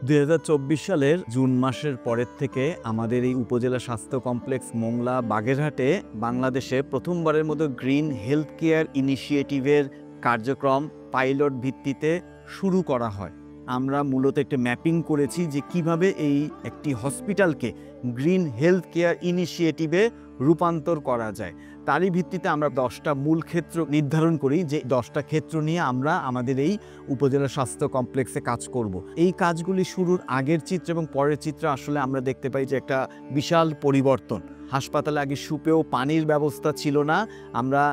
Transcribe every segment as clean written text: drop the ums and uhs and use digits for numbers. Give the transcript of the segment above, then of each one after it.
2024 সালের জুন মাসের পরের থেকে আমাদের এই উপজেলা স্বাস্থ্য কমপ্লেক্স মোংলা বাগেরহাটে বাংলাদেশে প্রথমবারের মতো গ্রিন হেলথ কেয়ার ইনিশিয়েটিভের কার্যক্রম পাইলট ভিত্তিতে শুরু করা হয়। আমরা মূলত একটা ম্যাপিং করেছি যে কিভাবে এই একটি হসপিটালকে গ্রিন হেলথ কেয়ার ইনিশিয়েটিভে রূপান্তর করা যায়। তারই ভিত্তিতে আমরা 10টা মূল ক্ষেত্র নির্ধারণ করি, যে 10টা ক্ষেত্র নিয়ে আমরা আমাদের এই উপজেলা স্বাস্থ্য কমপ্লেক্সে কাজ করব। এই কাজগুলি শুরুর আগের চিত্র এবং পরের চিত্র আসলে আমরা দেখতে পাই যে একটা বিশাল পরিবর্তন। হাসপাতালে আগে সুপেয় পানির ব্যবস্থা ছিল না। আমরা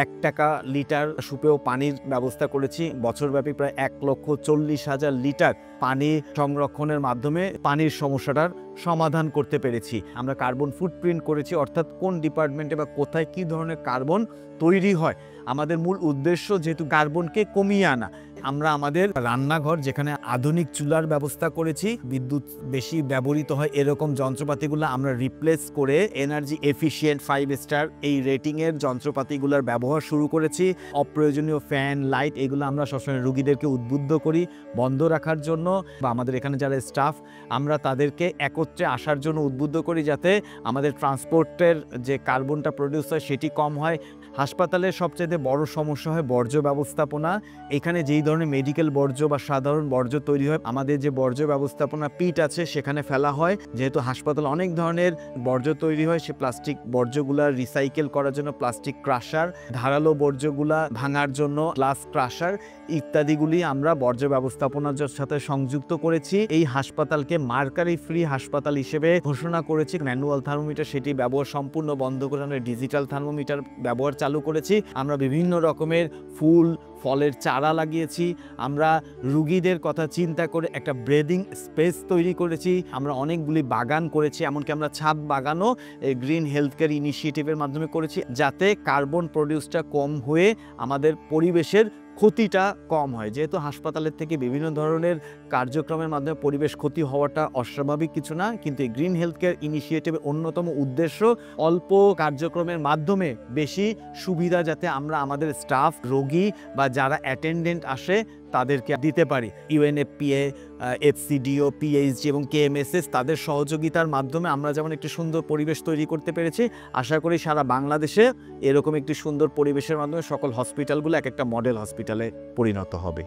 1 টাকা লিটার সুপেয় পানির ব্যবস্থা করেছি। বছরব্যাপী প্রায় 1,40,000 লিটার পানি সংরক্ষণের মাধ্যমে পানির সমস্যাটার সমাধান করতে পেরেছি। আমরা কার্বন ফুটপ্রিন্ট করেছি, অর্থাৎ কোন ডিপার্টমেন্টে বা কোথায় কী ধরনের কার্বন তৈরি হয়। আমাদের মূল উদ্দেশ্য যেহেতু কার্বনকে কমিয়ে আনা। আমরা আমাদের রান্নাঘর, যেখানে আধুনিক চুলার ব্যবস্থা করেছি, বিদ্যুৎ বেশি ব্যবহৃত হয় এরকম যন্ত্রপাতিগুলো আমরা রিপ্লেস করে এনার্জি এফিশিয়েন্ট 5 স্টার এই রেটিংয়ের যন্ত্রপাতিগুলোর ব্যবহার শুরু করেছি। অপ্রয়োজনীয় ফ্যান, লাইট এগুলো আমরা সবসময় রুগীদেরকে উদ্বুদ্ধ করি বন্ধ রাখার জন্য, বা আমাদের এখানে যারা স্টাফ আমরা তাদেরকে একত্রে আসার জন্য উদ্বুদ্ধ করি, যাতে আমাদের ট্রান্সপোর্টের যে কার্বনটা প্রডিউস হয় সেটি কম হয়। হাসপাতালের সবচেয়ে বড় সমস্যা হয় বর্জ্য ব্যবস্থাপনা। এখানে যেই ধরনের মেডিকেল বর্জ্য বা সাধারণ বর্জ্য তৈরি হয়, আমাদের যে বর্জ্য ব্যবস্থাপনা পিট আছে সেখানে ফেলা হয়। যেহেতু হাসপাতালে অনেক ধরনের বর্জ্য তৈরি হয়, সে প্লাস্টিক বর্জ্যগুলা রিসাইকেল করার জন্য প্লাস্টিক ক্রাশার, ধারালো বর্জ্যগুলা ভাঙার জন্য গ্লাস ক্রাশার ইত্যাদিগুলি আমরা বর্জ্য ব্যবস্থাপনার সাথে সংযুক্ত করেছি। এই হাসপাতালকে মার্কারি ফ্রি হাসপাতাল হিসেবে ঘোষণা করেছি। ম্যানুয়াল থার্মোমিটার সেটি ব্যবহার সম্পূর্ণ বন্ধ করে আমরা ডিজিটাল থার্মোমিটার ব্যবহার চালু করেছি। আমরা বিভিন্ন রকমের ফুল ফলের চারা লাগিয়েছি। আমরা রুগীদের কথা চিন্তা করে একটা ব্রেদিং স্পেস তৈরি করেছি। আমরা অনেকগুলি বাগান করেছি, এমনকি আমরা ছাদ বাগানও গ্রিন হেলথ কেয়ার ইনিশিয়েটিভের মাধ্যমে করেছি, যাতে কার্বন প্রডিউসটা কম হয়ে আমাদের পরিবেশের ক্ষতিটা কম হয়। যেহেতু হাসপাতালের থেকে বিভিন্ন ধরনের কার্যক্রমের মাধ্যমে পরিবেশ ক্ষতি হওয়াটা অস্বাভাবিক কিছু না, কিন্তু এই গ্রিন হেলথ কেয়ার ইনিশিয়েটিভের অন্যতম উদ্দেশ্য অল্প কার্যক্রমের মাধ্যমে বেশি সুবিধা যাতে আমরা আমাদের স্টাফ, রোগী বা যারা অ্যাটেন্ডেন্ট আসে তাদেরকে দিতে পারি। ইউএনএফপিএ, এফসিডিও, পিএইচডি এবং কেএমএসএস তাদের সহযোগিতার মাধ্যমে আমরা যেমন একটি সুন্দর পরিবেশ তৈরি করতে পেরেছি, আশা করি সারা বাংলাদেশে এরকম একটি সুন্দর পরিবেশের মাধ্যমে সকল হসপিটালগুলো এক একটা মডেল হসপিটালে পরিণত হবে।